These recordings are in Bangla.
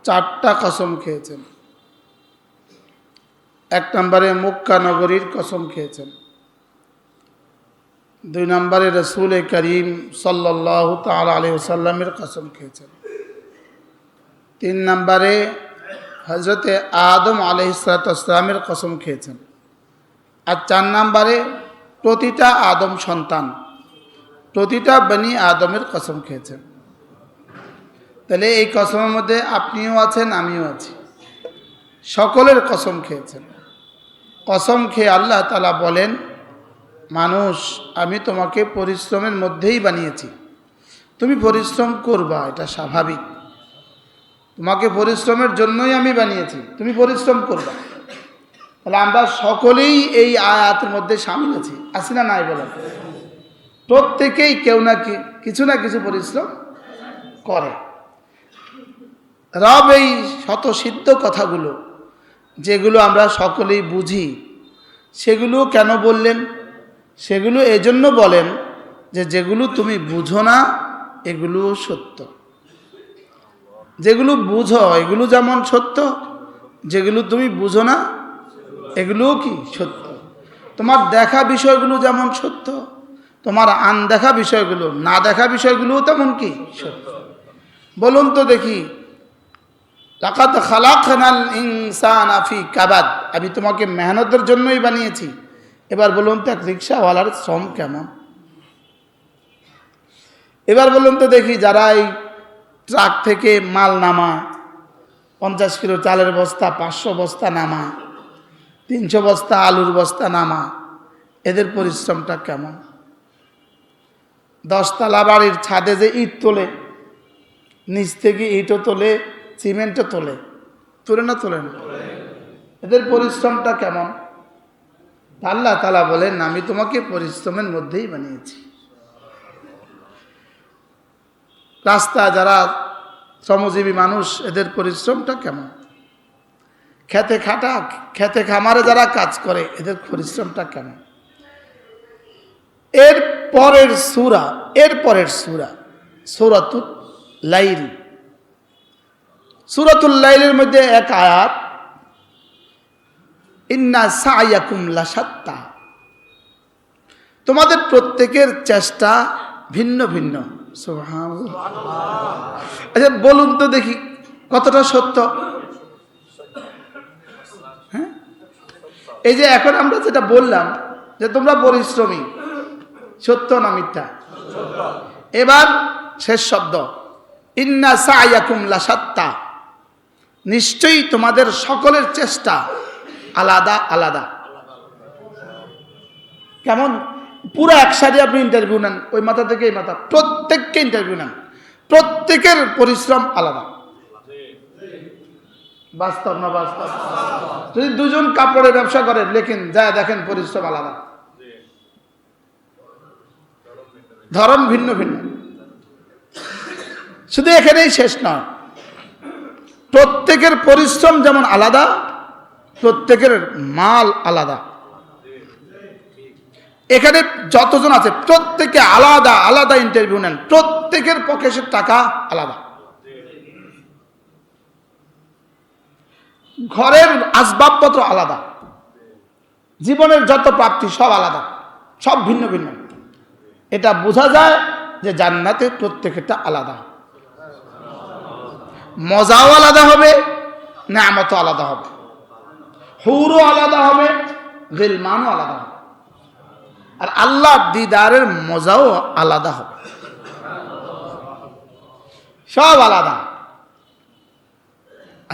4টা কসম খেয়েছেন। 1 নম্বরে মক্কা নগরীর কসম খেয়েছেন, 2 নম্বরে রসুল করিম সাল্লাল্লাহু তাআলা আলাইহি ওয়াসাল্লামের কসম খেয়েছেন, 3 নম্বরে হযরতে আদম আলাইহিস সালামের কসম খেয়েছেন, আর 4 নম্বরে প্রতিটা আদম সন্তান, প্রতিটা বনি আদমের কসম খেয়েছেন। তাহলে এই কসমের মধ্যে আপনিও আছেন, আমিও আছি, সকলের কসম খেয়েছেন। কসম খেয়ে আল্লাহ তাআলা বলেন, মানুষ আমি তোমাকে পরিশ্রমের মধ্যেই বানিয়েছি, তুমি পরিশ্রম করবা, এটা স্বাভাবিক, তোমাকে পরিশ্রমের জন্যই আমি বানিয়েছি, তুমি পরিশ্রম করবা। তাহলে আমরা সকলেই এই আয়াতের মধ্যে শামিল আছি না নাই বলেন? প্রত্যেকেই কেউ না কিছু না কিছু পরিশ্রম করে। রব এই শতসিদ্ধ কথাগুলো যেগুলো আমরা সকলেই বুঝি, সেগুলো কেন বললেন? সেগুলো এজন্য বলেন যে যেগুলো তুমি বুঝো না এগুলোও সত্য, যেগুলো বুঝো এগুলো যেমন সত্য, যেগুলো তুমি বুঝো না এগুলোও কি সত্য। তোমার দেখা বিষয়গুলো যেমন সত্য, তোমার আনদেখা বিষয়গুলো, না দেখা বিষয়গুলোও তেমন কি সত্য। বলুন তো দেখি, লাকাদ খালাকনাল ইনসানা ফি কাবাদ, আমি তোমাকে মেহনতের জন্যই বানিয়েছি। এবার বলুন তো এক রিক্সাওয়ালার শ্রম কেমন? এবার বলুন তো দেখি, যারা এই ট্রাক থেকে মাল নামায়, 50 কিলো চালের বস্তা, 500 বস্তা নামায়, 300 বস্তা আলুর বস্তা নামায়, এদের পরিশ্রমটা কেমন? 10 তলা বাড়ির ছাদে যে ইট তোলে, নিচ থেকে ইটও তোলে, সিমেন্টও তোলে না তোলে না? এদের পরিশ্রমটা কেমন? আল্লাহ তাআলা বলেন, আমি তোমাকে পরিশ্রমের মধ্যেই বানিয়েছি। রাস্তা যারা শ্রমজীবী মানুষ, এদের পরিশ্রমটা কেমন? খেতে খামারে যারা কাজ করে, এদের পরিশ্রমটা কেমন? এর পরের সূরা সূরাতুল লাইল, সূরাতুল লাইলের মধ্যে এক আয়াত, ইন্না সা'য়াকুম লাশাত্তা, তোমাদের প্রত্যেকের চেষ্টা ভিন্ন ভিন্ন। সুবহানাল্লাহ। আচ্ছা বলুন তো দেখি কতটা সত্য? হ্যাঁ, এই যে এখন আমরা যেটা বললাম যে তোমরা পরিশ্রমী, সত্য না মিথ্যা? এবার শেষ শব্দ, ইন্না সা'য়াকুম লাশাত্তা, নিশ্চয়ই তোমাদের সকলের চেষ্টা আলাদা আলাদা। কেমন? পুরো একসাথে আপনি ইন্টারভিউ নেন, ওই মাথা থেকে এই মাথা, প্রত্যেককে ইন্টারভিউ নেন, প্রত্যেকের পরিশ্রম আলাদা। বাস্তব না বাস্তব? যদি 2 জন কাপড়ের ব্যবসা করে, লেকিন যা দেখেন পরিশ্রম আলাদা, ধরন ভিন্ন ভিন্ন। শুধু এখানেই শেষ নয়, প্রত্যেকের পরিশ্রম যেমন আলাদা, প্রত্যেকের মাল আলাদা। এখানে যতজন আছে প্রত্যেকে আলাদা আলাদা ইন্টারভিউ নেন, প্রত্যেকের পকেটের টাকা আলাদা, ঘরের আসবাবপত্র আলাদা, জীবনের যত প্রাপ্তি সব আলাদা, সব ভিন্ন ভিন্ন। এটা বোঝা যায় যে জান্নাতে প্রত্যেকটা আলাদা, মজাও আলাদা হবে, নেয়ামতও আলাদা হবে, হুরও আলাদা হবে, গিলমানও আলাদা হবে, আর আল্লাহ দিদারের মজাও আলাদা হবে, সব আলাদা।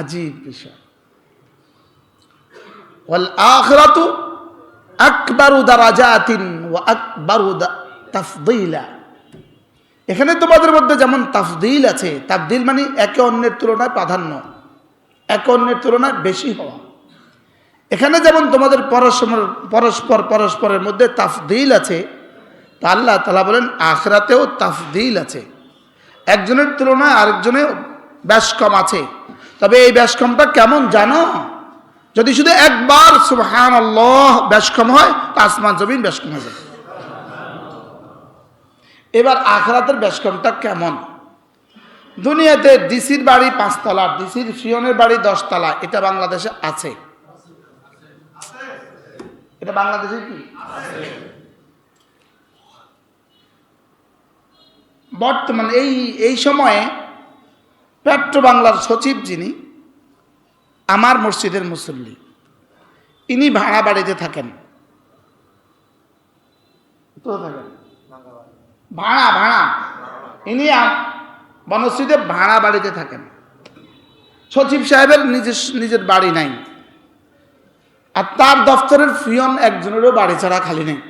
আজীব বিষয়। ওয়াল আখিরাতু আকবারু দারাজাতিন ওয়া আকবারু তাফদীলা, এখানে তোমাদের মধ্যে যেমন তাফদীল আছে, তাফদীল মানে একে অন্যের তুলনায় প্রাধান্য, একে অন্যের তুলনায় বেশি হওয়া। এখানে যেমন তোমাদের পরস্পরের মধ্যে তাফদীল আছে, তা আল্লাহ তাআলা বলেন আখিরাতেও তাফদীল আছে, একজনের তুলনায় আরেকজনের বেশ কম আছে। তবে এই বেশ কমটা কেমন জানো? যদি শুধু একবার সুবহানাল্লাহ বেশ কম হয়, তা আসমান জমিন বেশ কম হয়ে যাবে। এবার আখিরাতের বেশ কমটা কেমন? দুনিয়াতে ডিসির বাড়ি 5 তলা, ডিসির ফিওনের বাড়ি 10 তলা, এটা বাংলাদেশে আছে? এটা বাংলাদেশে কি বর্তমান এই সময়ে পেট্রো বাংলার সচিব যিনি, আমার মসজিদের মুসল্লি, ইনি ভাড়া বাড়িতে থাকেন। ভাড়া ইনি বনশ্রীতে ভাড়া বাড়িতে থাকেন। সচিব সাহেবের নিজের বাড়ি নাই, আর তার দফতরের ফিয়ন একজনেরও বাড়ি ছাড়া খালি নেই।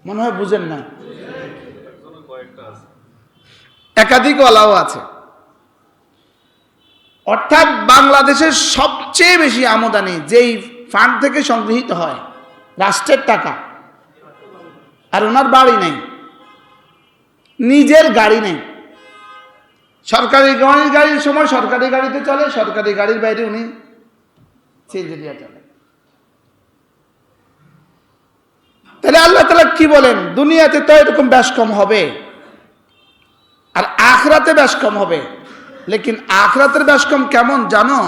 মনে হয় বুঝেন না, একাধিক ওয়ালাও আছে। অর্থাৎ বাংলাদেশের সবচেয়ে বেশি আমদানি যেই ফান্ড থেকে সংগৃহীত হয়, রাষ্ট্রের টাকা, আর ওনার বাড়ি নেই, নিজের গাড়ি নেই। সরকারি গাড়ির সময় সরকারি গাড়িতে চলে, সরকারি গাড়ির বাইরে উনি সিএনজি দিয়ে চলে। তাহলে আল্লাহ তাআলা কি বলেন, দুনিয়াতে তো এরকম ব্যাস কম হবে, আর আখরাতে ব্যাস কম হবে। লেকিন আখরাতের ব্যাস কম কেমন জানো?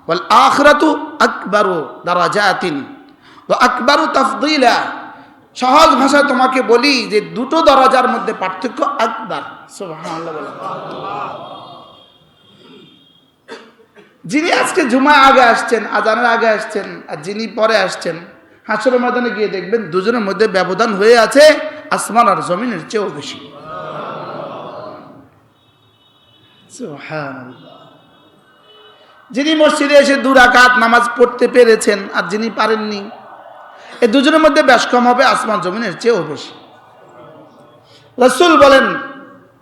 ওয়াল আখরাতু আকবারু দারাজাতিন ওয়া আকবারু তাফদীলা। সহজ ভাষায় তোমাকে বলি যে দুটো দরজার মধ্যে পার্থক্য আকবার। সুবহানাল্লাহ বলেন। যিনি আজকে জুমায় আগে আসছেন, আজানের আগে আসছেন, আর যিনি পরে আসছেন, হাসরের ময়দানে গিয়ে দেখবেন দুজনের মধ্যে ব্যবধান হয়ে আছে আসমান আর জমিনের চেয়েও বেশি। সুবহানাল্লাহ। যিনি মসজিদে এসে 2 রাকাত নামাজ পড়তে পেরেছেন আর যিনি পারেননি, এই দুজনের মধ্যে ব্যাস কম হবে আসমান জমিনের চেয়েও বেশি। রাসূল বলেন,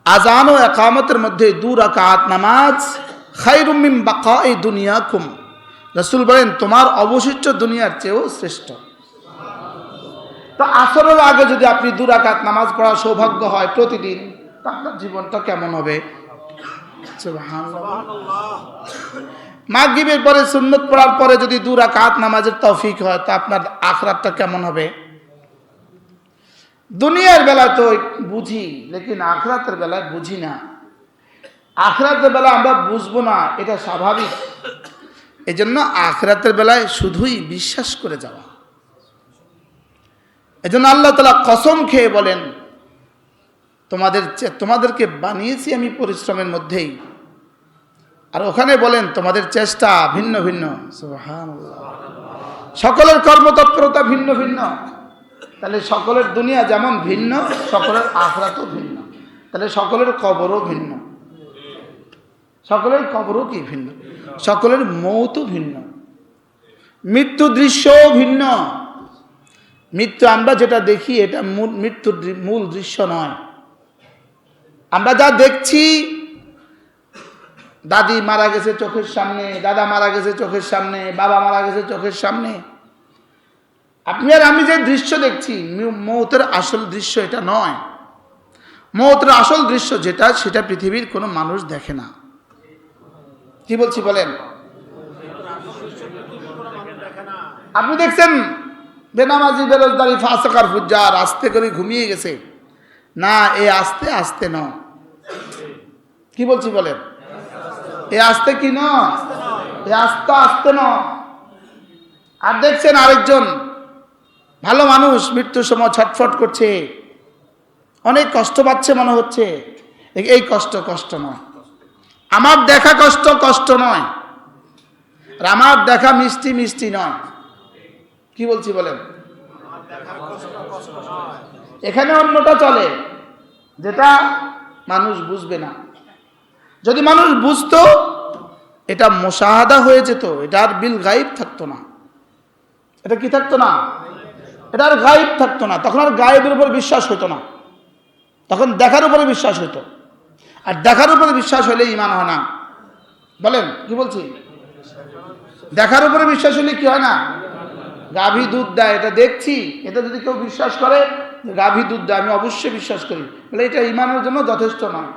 আযান ও ইকামতের মধ্যে 2 রাকাত নামাজ খায়রুম মিন বাকাই দুনিয়াকুম। রাসূল বলেন, তোমার অবশিষ্ট দুনিয়ার চেয়েও শ্রেষ্ঠ। তো আসরের আগে যদি আপনি 2 রাকাত নামাজ পড়ার সৌভাগ্য হয় প্রতিদিন, তা আপনার জীবনটা কেমন হবে? সুবহানাল্লাহ। মাগরিবের পরে সুন্নত পড়ার পরে যদি 2 রাকাত নামাজের তৌফিক হয়, তা আপনার আখিরাতটা কেমন হবে? দুনিয়ার বেলায় তো বুঝি, লেকিন আখিরাতের বেলায় বুঝি না। আখিরাতের বেলায় আমরা বুঝবো না, এটা স্বাভাবিক। এজন্য আখিরাতের বেলায় শুধুই বিশ্বাস করে যাওয়া। এজন্য আল্লাহ তাআলা কসম খেয়ে বলেন, তোমাদেরকে বানিয়েছি আমি পরিশ্রমের মধ্যেই। আর ওখানে বলেন তোমাদের চেষ্টা ভিন্ন ভিন্ন। সুবহানাল্লাহ। সকলের কর্মতৎপরতা ভিন্ন ভিন্ন। তাহলে সকলের দুনিয়া যেমন ভিন্ন, সকলের আখিরাতও ভিন্ন। তাহলে সকলের কবরও ভিন্ন। সকলের কবরও কি ভিন্ন? সকলের মৌতও ভিন্ন। মৃত্যু দৃশ্যও ভিন্ন। মৃত্যু আমরা যেটা দেখি এটা মৃত্যুর মূল দৃশ্য নয়। আমরা যা দেখছি, দাদি মারা গেছে চোখের সামনে, দাদা মারা গেছে চোখের সামনে, বাবা মারা গেছে চোখের সামনে, আপনি আর আমি যে দৃশ্য দেখছি, মৌতের আসল দৃশ্য এটা নয়। মৌতের আসল দৃশ্য যেটা, সেটা পৃথিবীর কোনো মানুষ দেখে না। কি বলছি বলেন? আপনি দেখছেন বেনামাজি, বেরোজগারি, ফাসিকার, ফুজ্জার আস্তে করে ঘুমিয়ে গেছে। না, এ আস্তে আস্তে নয়। কি বলছি বলেন? এ আস্তে কি নয়, এ আস্তে আস্তে নয়। আর দেখছেন আরেকজন ভালো মানুষ মৃত্যুর সময় ছটফট করছে, অনেক কষ্ট পাচ্ছে মনে হচ্ছে। এই কষ্ট কষ্ট নয়। আমার দেখা কষ্ট কষ্ট নয়, আর আমার দেখা মিষ্টি মিষ্টি নয়। কি বলছি বলেন? এখানে অন্যটা চলে, যেটা মানুষ বুঝবে না। যদি মানুষ বুঝতো, এটা মুশাহাদা হয়ে যেত, এটা আর বিল গায়েব থাকতো না। এটা কি থাকতো না? এটা আর গায়েব থাকতো না। তখন আর গায়েবের উপর বিশ্বাস হতো না, তখন দেখার উপরে বিশ্বাস হতো। আর দেখার উপরে বিশ্বাস হলে ঈমান হয় না। বলেন কি বলছি? দেখার উপরে বিশ্বাস হলে কি হয় না? গাভী দুধ দেয়, এটা দেখছি, এটা যদি কেউ বিশ্বাস করে গাভী দুধ দেয়, আমি অবশ্যই বিশ্বাস করি, বলে এটা ঈমানের জন্য যথেষ্ট নয়।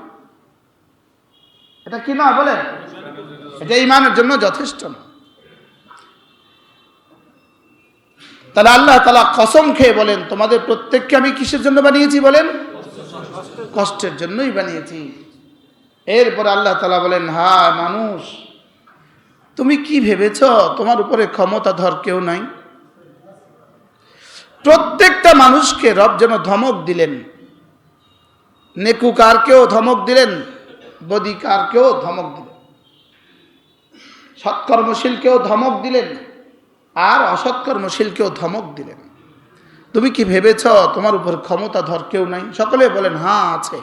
এটা কি নয় বলেন? এটা ঈমানের জন্য যথেষ্ট নয়। তাহলে আল্লাহ তাআলা কসম খেয়ে বলেন, তোমাদের প্রত্যেককে আমি কিসের জন্য বানিয়েছি বলেন? কষ্টের জন্যই বানিয়েছি। এরপরে আল্লাহ তাআলা বলেন, হ্যাঁ মানুষ, তুমি কি ভেবেছ তোমার উপরে ক্ষমতাধর কেউ নাই? প্রত্যেকটা মানুষকে রব যেন ধমক দিলেন, নেকুকারকেও ধমক দিলেন, বদিকারকেও ধমক দিলেন, সৎকর্মশীলকেও ধমক দিলেন, আর অসৎকর্মশীলকেও ধমক দিলেন। তুমি কি ভেবেছ তোমার উপর ক্ষমতাধর কেউ নাই? সকলে বলেন হ্যাঁ আছে।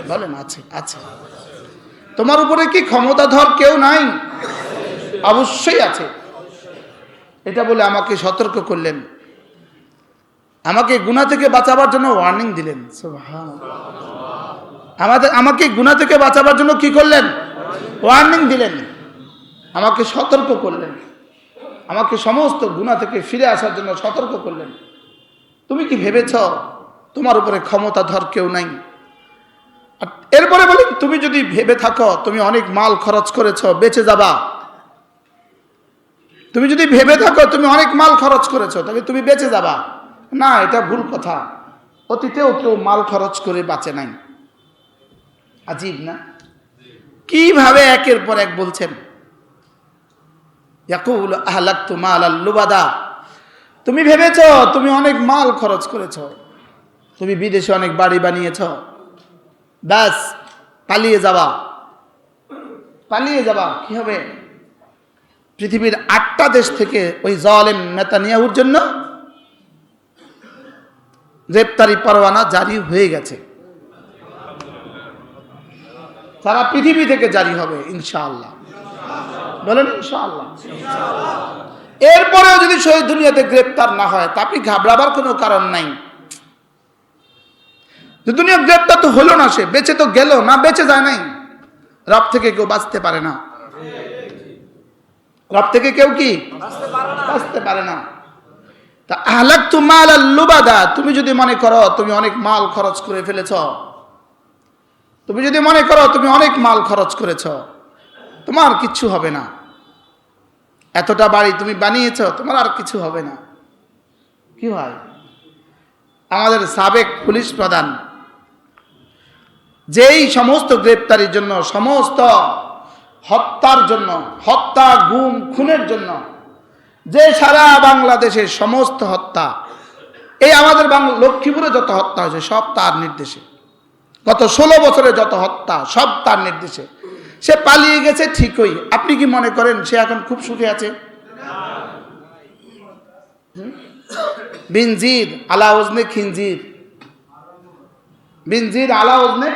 বলেন আছে, আছে। তোমার উপরে কি ক্ষমতাধর কেউ নাই? অবশ্যই আছে। এটা বলে আমাকে সতর্ক করলেন, আমাকে গুনাহ থেকে বাঁচাবার জন্য ওয়ার্নিং দিলেন। সুবহানাল্লাহ। আমাকে গুনাহ থেকে বাঁচাবার জন্য কি করলেন? ওয়ার্নিং দিলেন, আমাকে সতর্ক করলেন, আমাকে সমস্ত গুনাহ থেকে ফিরে আসার জন্য সতর্ক করলেন। তুমি কি ভেবেছ তোমার উপরে ক্ষমতাধর কেউ নাই? আর এরপরে বলেন, তুমি যদি ভেবে থাকো তুমি অনেক মাল খরচ করেছ, বেঁচে যাবা, তুমি যদি ভেবে থাকো তুমি অনেক মাল খরচ করেছো তবে তুমি বেঁচে যাবা, না, এটা ভুল কথা। অতীতেও কেউ মাল খরচ করে বাঁচে নাই। আজীব না? কিভাবে একের পর এক বলছেন। ইয়াকুল আহলাকতু মালাল লুবাদা, তুমি ভেবেছ তুমি অনেক মাল খরচ করেছ, তুমি বিদেশে অনেক বাড়ি বানিয়েছ, ব্যাস পালিয়ে যাবা। পালিয়ে যাবা কি হবে? পৃথিবীর 8টা দেশ থেকে ওই জালেম নেতানিয়াহুর জন্য গ্রেপ্তারি পরোয়ানা জারি হয়ে গেছে, সারা পৃথিবী থেকে জারি হবে ইনশাআল্লাহ। বলেন ইনশাআল্লাহ। এরপরেও যদি শহীদ দুনিয়াতে গ্রেপ্তার না হয় তা আপনি ঘাবড়াবার কোনো কারণ নাই। দুনিয়া গ্রেপ্তার তো হলো না, সে বেঁচে তো গেল না, বেঁচে যায় নাই। রব থেকে কেউ বাঁচতে পারে না, রব থেকে কেউ কি বাঁচতে পারে না। তা আহলাকতু মালাল লুবাদা, তুমি যদি মনে করো তুমি অনেক মাল খরচ করে ফেলেছ, তুমি যদি মনে করো তুমি অনেক মাল খরচ করেছ, তোমার কিচ্ছু হবে না। এতটা বাড়ি তুমি বানিয়েছ, তোমার আর কিছু হবে না। কি হয়? আমাদের সাবেক পুলিশ প্রধান যেই সমস্ত গ্রেপ্তারির জন্য, সমস্ত হত্যার জন্য, হত্যা গুম খুনের জন্য, যে সারা বাংলাদেশের সমস্ত হত্যা, এই আমাদের লক্ষ্মীপুরে যত হত্যা হয়েছে সব তার নির্দেশে, গত 16 বছরে যত হত্যা সব তার নির্দেশে। সে পালিয়ে গেছে ঠিকই, আপনি কি মনে করেন সে এখন খুব সুখে আছে? বিনজির আলা ওজনে খিনজির, বিনজির আলা ওজনে,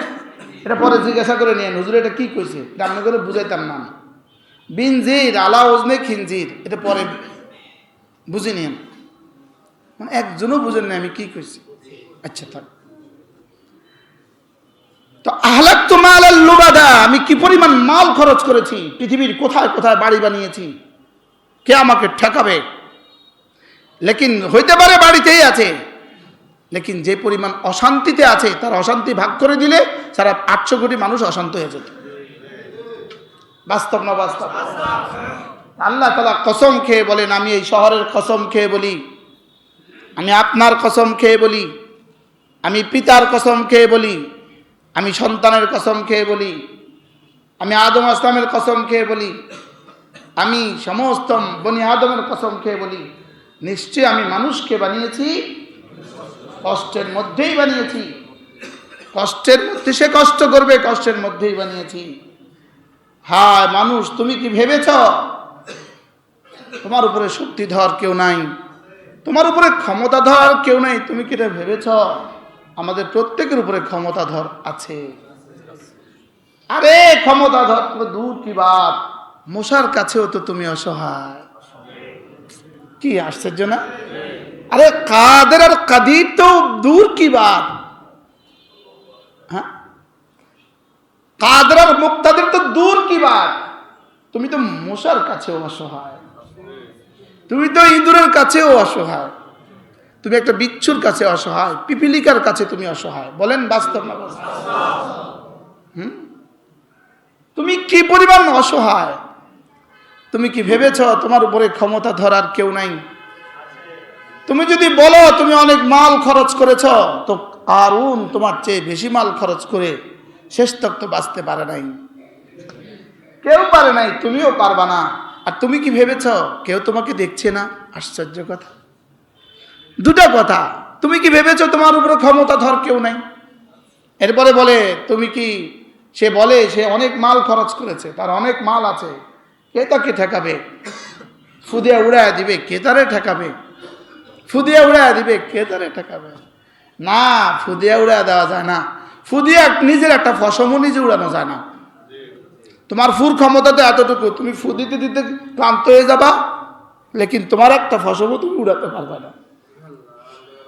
এটা পরে জিজ্ঞাসা করে নিয়েন হুজুর এটা কি কইছে, রান্না করে বুঝাইতাম না। বিনজির আলা ওজনে খিনজির, এটা পরে বুঝে নিয়েন, মানে একজনও বুঝেন না আমি কি কইছি। আচ্ছা থাক। তো আহলাকতু মালাল লুবাদা, আমি কি পরিমাণ মাল খরচ করেছি, পৃথিবীর কোথায় কোথায় বাড়ি বানিয়েছি, কে আমাকে ঠেকাবে? লেকিন হইতে পারে বাড়িতেই আছে, লেকিন যে পরিমাণ অশান্তিতে আছে তার অশান্তি ভাগ করে দিলে সারা 800 কোটি মানুষ অশান্ত হয়ে যেত। বাস্তব না বাস্তব? আল্লাহ তাআলা কসম খেয়ে বলেন, আমি এই শহরের কসম খেয়ে বলি, আমি আপনার কসম খেয়ে বলি, আমি পিতার কসম খেয়ে বলি, আমি সন্তানের কসম খেয়ে বলি, আমি আদম আসলামের কসম খেয়ে বলি, আমি সমস্ত বনি আদমের কসম খেয়ে বলি, নিশ্চয় আমি মানুষকে বানিয়েছি কষ্টের মধ্যেই বানিয়েছি, কষ্টের মধ্যে সে কষ্ট করবে, কষ্টের মধ্যেই বানিয়েছি। হায় মানুষ, তুমি কি ভেবেছ তোমার উপরে শক্তিধর কেউ নাই, তোমার উপরে ক্ষমতাধর কেউ নাই? তুমি কি এটা ভেবেছ? আমাদের প্রত্যেকের উপরে ক্ষমতাধর আছে। আরে ক্ষমতাধর তো দূর কি বাত, মশার কাছেও তো তুমি অসহায়। কি আশ্চর্য না? আরে কাদের আর কাদির তো দূর কি বাত, হ্যাঁ, কাদের আর মুক্তাদের তো দূর কি বাত, তুমি তো মশার কাছেও অসহায়, তুমি তো ইঁদুরের কাছেও অসহায়, তুমি একটা বিচ্ছুর কাছে অসহায়, পিপিলিকার কাছে তুমি অসহায়। বলেন বাস্তব না বাস্তব? তুমি কি পরিমাণ অসহায়? তুমি কি ভেবেছ তোমার উপরে ক্ষমতা ধরার কেউ নাই? তুমি যদি বলো তুমি অনেক মাল খরচ করেছ, তো কারুন তোমার চেয়ে বেশি মাল খরচ করে শেষ তক তো বাঁচতে পারে নাই, কেউ পারে নাই, তুমিও পারবা না। আর তুমি কি ভেবেছ কেউ তোমাকে দেখছে না? আশ্চর্য কথা, দুটা কথা। তুমি কি ভেবেছ তোমার উপরে ক্ষমতাধর কেউ নাই? এরপরে বলে তুমি কি, সে বলে সে অনেক মাল খরচ করেছে, তার অনেক মাল আছে, কে তাকে ঠেকাবে? ফুদিয়া উড়ায় দিবে, কে তারে ঠেকাবে? ফুদিয়া উড়ায় দিবে, কে তারে ঠেকাবে? না, ফুদিয়া উড়ায় দেওয়া যায় না। ফুদিয়া নিজের একটা ফসমও নিজে উড়ানো যায় না। তোমার ফুর ক্ষমতা তো এতটুকু, তুমি ফু দিতে দিতে ক্লান্ত হয়ে যাবা, লেকিন তোমার একটা ফসমও তুমি উড়াতে পারবে না।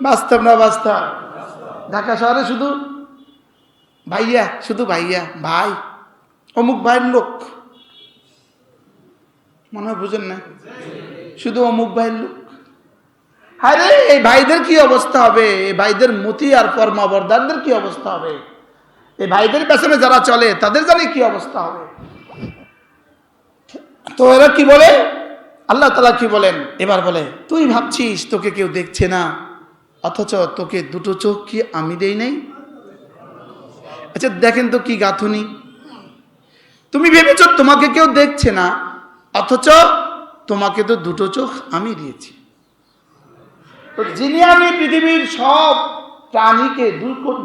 বাস্তব না বাস্তব? ঢাকা শহরে শুধু ভাইয়া, শুধু ভাইয়া, ভাই, অমুক ভাইয়ের লোক, মনে হয় বুঝেন না, শুধু অমুক ভাইয়ের লোক। আরে এই ভাইদের কি অবস্থা হবে? এই ভাইদের মতি আর কর্মবর্দারদের কি অবস্থা হবে? এই ভাইদের পেছনে যারা চলে তাদের জানি কি অবস্থা হবে? তো এরা কি বলে, আল্লাহ তাআলা কি বলেন এবার? বলে তুই ভাবছিস তোকে কেউ দেখছে না, অথচ তোকে দুটো চোখ কি আমি দেই নাই? আচ্ছা দেখেন তো কি গাঁথুনি। তুমি ভেবেছ তোমাকে কেউ দেখছে না, অথচ তোমাকে তো দুটো চোখ আমি দিয়েছি। তো যিনি আমি পৃথিবীর সব প্রাণীকে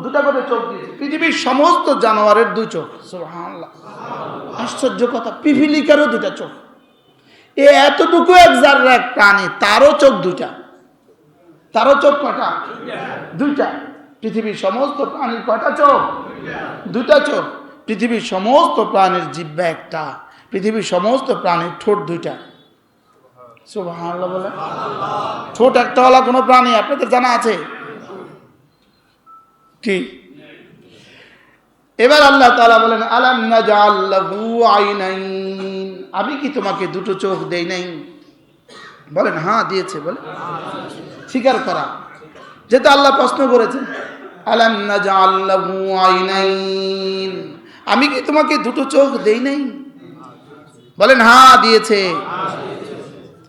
দুটা করে চোখ দিয়েছি, পৃথিবীর সমস্ত জানোয়ারের দুই চোখ। সুবহানাল্লাহ, আশ্চর্য কথা, পিপিলিকারও দুটা চোখ। এ এতটুকু এক জাররা এক প্রাণী, তারও চোখ দুটা। তারও চোখ কটা? দুইটা। পৃথিবীর সমস্ত প্রাণীর কটা চোখ? দুটা চোখ। পৃথিবীর সমস্ত প্রাণীর জিহ্বা একটা, পৃথিবীর সমস্ত প্রাণীর ঠোঁট দুইটা। সুবহানাল্লাহ বলে। ঠোঁট একটা হলো কোনো প্রাণী আপনাদের জানা আছে কি? এবার আল্লাহ তাআলা বলেন আলাম নাজআল লাহু আইনাইন, আমি কি তোমাকে দুটো চোখ দেই নাই? বলেন হ্যাঁ দিয়েছে। বলে স্বীকার করা, যেটা আল্লাহ প্রশ্ন করেছেন, আলাম নাজআল লাহু আইনাইন, আমি কি তোমাকে দুটো চোখ দেই নাই? বলেন হ্যাঁ দিয়েছে।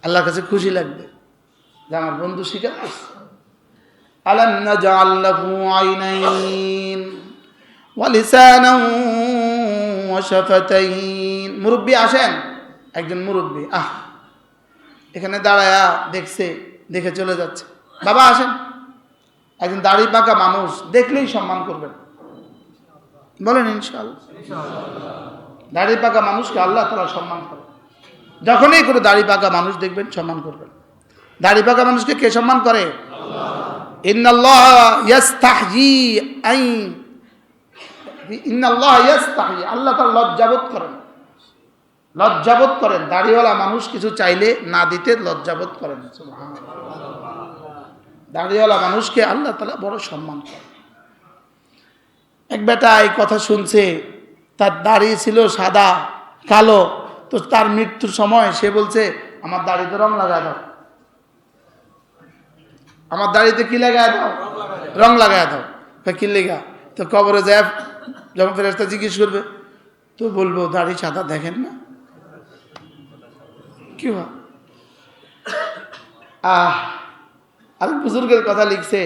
আল্লাহর কাছে খুশি লাগবে যে আমার বন্ধু স্বীকার করছে। আলাম নাজআল লাহু আইনাইন ওয়া লিসানান ওয়া শাফাতাইন। মুরব্বি আসেন, একজন মুরব্বি এখানে দাঁড়ায়া দেখছে, দেখে চলে যাচ্ছে। বাবা আসেন, একজন দাড়ি পাকা মানুষ দেখলেই সম্মান করবেন। বলেন ইনশাআল্লাহ। দাড়ি পাকা মানুষকে আল্লাহ তাআলা সম্মান করে। যখনই কোনো দাড়ি পাকা মানুষ দেখবেন সম্মান করবেন। দাড়ি পাকা মানুষকে কে সম্মান করে? ইন্নাল্লাহ ইয়াস্তাহয়ি ইন্নাল্লাহ ইয়াস্তাহয়ি, আল্লাহ তাআলা লজ্জাবোধ করেন, লজ্জাবোধ করেন। দাড়িওয়ালা মানুষ কিছু চাইলে না দিতে লজ্জাবোধ করেন। সুবহানাল্লাহ। দাড়িওয়ালা মানুষকে আল্লাহ তাআলা বড় সম্মান করেন। এক বেটা এই কথা শুনছে, তার দাড়ি ছিল সাদা কালো, তো তার মৃত্যুর সময় সে বলছে আমার দাড়িতে রং লাগায় দাও, আমার দাড়িতে কি লাগায় দাও? রং লাগায় দাও। কি লেগা? তো কবরে যায় যখন ফেরেশতা জিজ্ঞেস করবে তো বলবো দাড়ি সাদা দেখেন না, কি হয়? আর বুজুর্গের কথা লিখছে,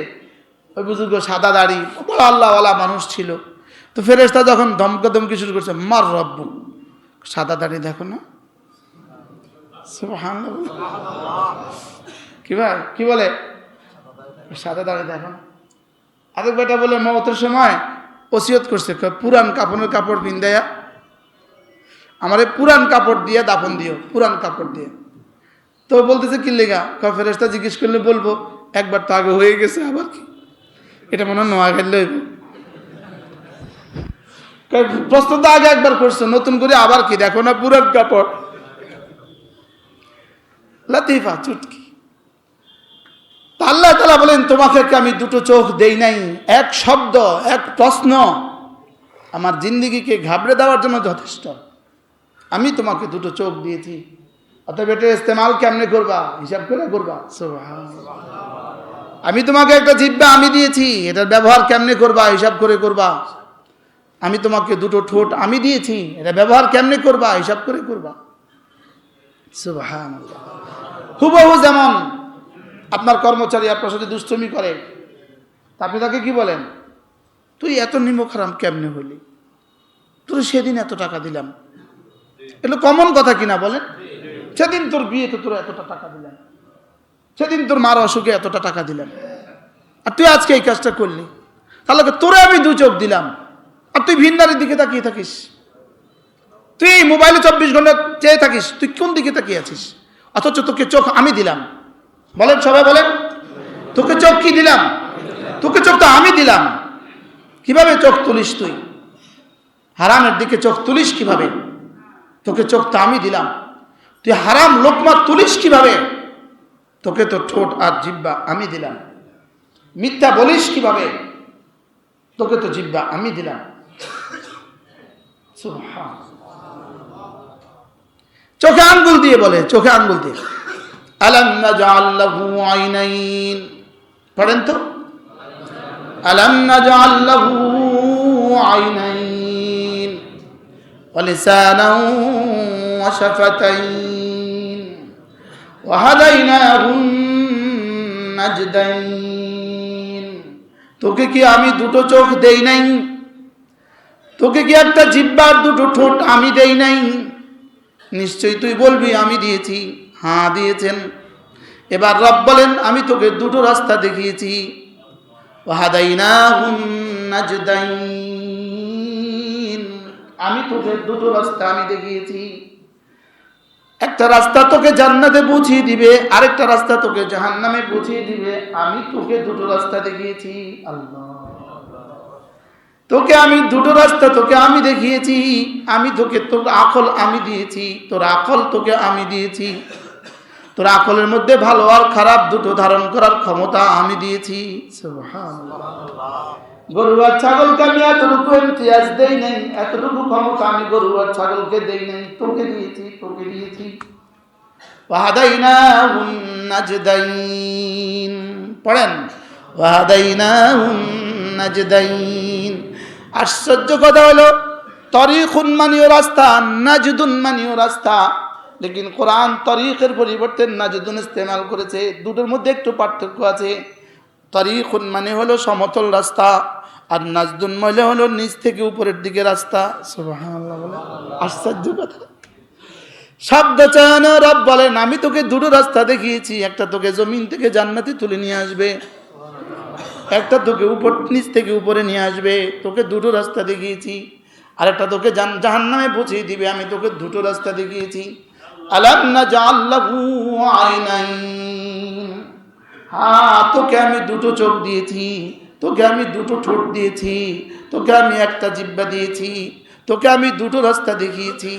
ওই বুজুর্গ সাদা দাড়ি, বড় আল্লাহওয়ালা মানুষ ছিল। তো ফেরেশতা যখন ধমকাধমকি শুরু করছে, মার রব্বু, সাদা দাড়ি দেখো না। সুবহানাল্লাহ। কি ভাই কি বলে? সাদা দাড়ি দেখো না। আরেক বেটা বলে মওতের সময় ওসিয়ত করছে, পুরান কাপড়ের কাপড় পিন্দাইয়া আমারে পুরান কাপড় দিয়ে দাফন দিও, পুরান কাপড় দিয়ে। তো বলতেছে কি লেগা? ফেরেশতা জিজ্ঞেস করলে বলবো একবার তো আগে হয়ে গেছে, আবার কি? এটা মনে হয় নোয়া খেললে প্রশ্ন তো আগে একবার করছে, নতুন করে আবার কি? দেখো না পুরান কাপড়। লতিফা চুটকি। আল্লাহ তাআলা বলেন তোমাকে আমি দুটো চোখ দেই নাই? এক শব্দ, এক প্রশ্ন আমার জিন্দেগিকে ঘাবড়ে দেওয়ার জন্য যথেষ্ট। আমি তোমাকে দুটো চোখ দিয়েছি, অতএব এটার ইস্তেমাল কেমনে করবা? হিসাব করে করবা। সুবহানাল্লাহ। আমি তোমাকে একটা জিহ্বা আমি দিয়েছি, এটার ব্যবহার কেমনে করবা? হিসাব করে করবা। আমি তোমাকে দুটো ঠোঁট আমি দিয়েছি, এটা ব্যবহার কেমনে করবা? হিসাব করে করবা। সুবহানাল্লাহ। হুবহু যেমন আপনার কর্মচারী আপনার সাথে দুষ্টুমি করে, তা আপনি তাকে কি বলেন? তুই এত নিমক হারাম কেমনে হলি? তোর সেদিন এত টাকা দিলাম, এগুলো কমন কথা কিনা বলেন? সেদিন তোর বিয়েতে তোর এতটা টাকা দিলাম, সেদিন তোর মার অসুখে এতটা টাকা দিলাম, আর তুই আজকে এই কাজটা করলি, তাহলে তোরে আমি 2 চোখ দিলাম, আর তুই ভিন্নারের দিকে তাকিয়ে থাকিস। তুই এই মোবাইলে 24 ঘন্টা চেয়ে থাকিস, তুই কোন দিকে তাকিয়ে আছিস? অথচ তোকে চোখ আমি দিলাম। বলেন সবাই বলেন, তোকে চোখ কি দিলাম? তোকে চোখ তো আমি দিলাম। কিভাবে চোখ তুলিস তুই? হারামের দিকে চোখ তুলিস কিভাবে? তোকে চোখ তো আমি দিলাম। তুই হারাম লোকমা তুলিস কিভাবে? তোকে তো ঠোঁট আর জিহ্বা আমি দিলাম। মিথ্যা বলিস কিভাবে? তোকে তো জিহ্বা আমি দিলাম। চোখে আঙ্গুল দিয়ে বলে, চোখে আঙ্গুল দিয়ে, আলাম নাজআল লাহু আইনাইন, পড়েন তো, আলাম নাজআল লাহু আইনাইন ওয়া লিসানান ওয়া শাফাতাইন ওয়া হাদাইনাহুন নাজদাইন। তোকে কি আমি 2টো চোখ দেই নাই? তোকে কি একটা জিহ্বা আর 2টো ঠোঁট আমি দেই নাই? নিশ্চয়ই তুই বলবি আমি দিয়েছি। হ্যাঁ দিয়েছেন। এবার রব বলেন আমি তোকে 2টো রাস্তা দেখিয়েছি। ওয়াহাদাইনাহুন নাজদাইন, আমি তোকে 2টো রাস্তা আমি দেখিয়েছি। একটা রাস্তা তোকে জান্নাতে পৌঁছিয়ে দিবে, আরেকটা রাস্তা তোকে জাহান্নামে পৌঁছিয়ে দিবে। আমি তোকে 2টো রাস্তা দেখিয়েছি। আল্লাহ, তোকে আমি 2টো রাস্তা তোকে আমি দেখিয়েছি। আমি তোকে, তোর আকল আমি দিয়েছি, তোর আকল তোকে আমি দিয়েছি। তোর আকলের মধ্যে ভালো আর খারাপ 2টো ধারণ করার ক্ষমতা আমি দিয়েছি। সুবহানাল্লাহ। গরু আর ছাগলকে আমি এতটুকু ইমতিয়াজ দেই নাই, এতটুকু ক্ষমতা আমি গরু আর ছাগলকে দেই নাই, তোকে দিয়েছি, তোকে দিয়েছি। ওয়াহাদাইনাহুন নাজদাইন, পড়েন, ওয়াহাদাইনাহুন নাজদাইন। আশ্চর্য কথা হলো, তরিকুন মানিও রাস্তা, নাজদুন মানিও রাস্তা, লেকিন কোরআন তরিকের পরিবর্তে নাজদুন ইস্তেমাল করেছে। 2টোর মধ্যে একটু পার্থক্য আছে। তরিকুন মানে হলো সমতল রাস্তা, আর নাজদুন মানে হলো নিচ থেকে উপরের দিকে রাস্তা। সুবহানাল্লাহ বলে, আশ্চর্য কথা। শব্দ চান রব বলেন আমি তোকে 2টো রাস্তা দেখিয়েছি। একটা তোকে জমিন থেকে জান্নাতে তুলে নিয়ে আসবে, একটা তোকে উপর নিচ থেকে উপরে নিয়ে আসবে। তোকে 2টো রাস্তা দেখিয়েছি। আরেকটা তোকে জাহান্নামে পৌঁছিয়ে দিবে। আমি তোকে 2টো রাস্তা দেখিয়েছি। আলাম নাজআল লাহু আইনাইন, হ্যাঁ তোকে আমি 2টো চোখ দিয়েছি, তোকে আমি 2টো ঠোঁট দিয়েছি, তোকে আমি একটা জিহ্বা দিয়েছি, তোকে আমি 2টো রাস্তা দেখিয়েছি।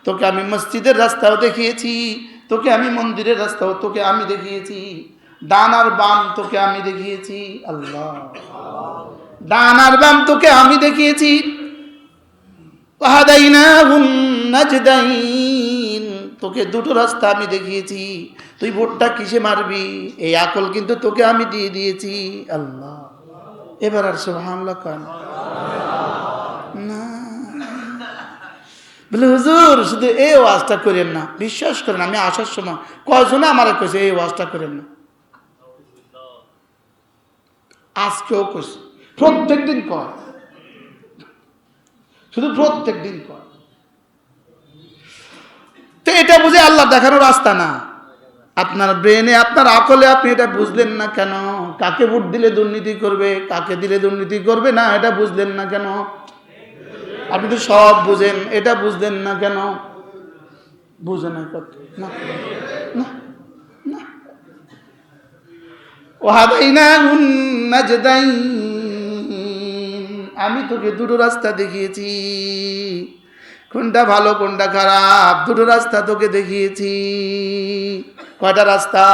তোকে আমি মসজিদের রাস্তাও দেখিয়েছি, তোকে আমি মন্দিরের রাস্তাও তোকে আমি দেখিয়েছি। ডান আর বাম তোকে আমি দেখিয়েছি। আল্লাহ, ডান আর বাম তোকে আমি দেখিয়েছি। ওয়াহাদাইনাহুন নাজদাইন, তোকে 2টো রাস্তা আমি দেখিয়েছি। তুই ভোটটা কিসে মারবি এই আকল কিন্তু তোকে আমি দিয়ে দিয়েছি। আল্লাহ, এবার আর সুবহানাল্লাহ কান না বলে, হুজুর শুধু এই ওয়াজটা করেন না। বিশ্বাস করেন আমি আসার সময় কয়জনে আমারে কইছে এই ওয়াজটা করেন না। আজকেও কইছে, প্রত্যেক দিন কয়, শুধু প্রত্যেক দিন কয়। তো এটা বুঝে আল্লাহ দেখানোর রাস্তা না। আপনার ব্রেনে, আপনার আকলে আপনি এটা বুঝলেন না কেন? কাকে ভোট দিলে দুর্নীতি করবে, কাকে দিলে দুর্নীতি করবে না, এটা বুঝলেন না কেন? আপনি তো সব বুঝেন, এটা বুঝলেন না কেন? বুঝেন না, ওয়াহাদাইনাহুন নাজদাইন, আমি তোকে 2টো রাস্তা দেখিয়েছি। কোনটা ভালো কোনটা খারাপ 2টো রাস্তা তোকে দেখিয়েছি। কয়টা রাস্তা?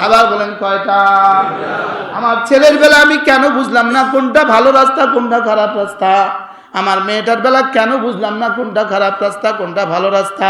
আবার বলেন কয়টা? আমার ছেলের বেলা আমি কেন বুঝলাম না কোনটা ভালো রাস্তা কোনটা খারাপ রাস্তা? আমার মেয়েটার বেলা কেন বুঝলাম না কোনটা খারাপ রাস্তা কোনটা ভালো রাস্তা?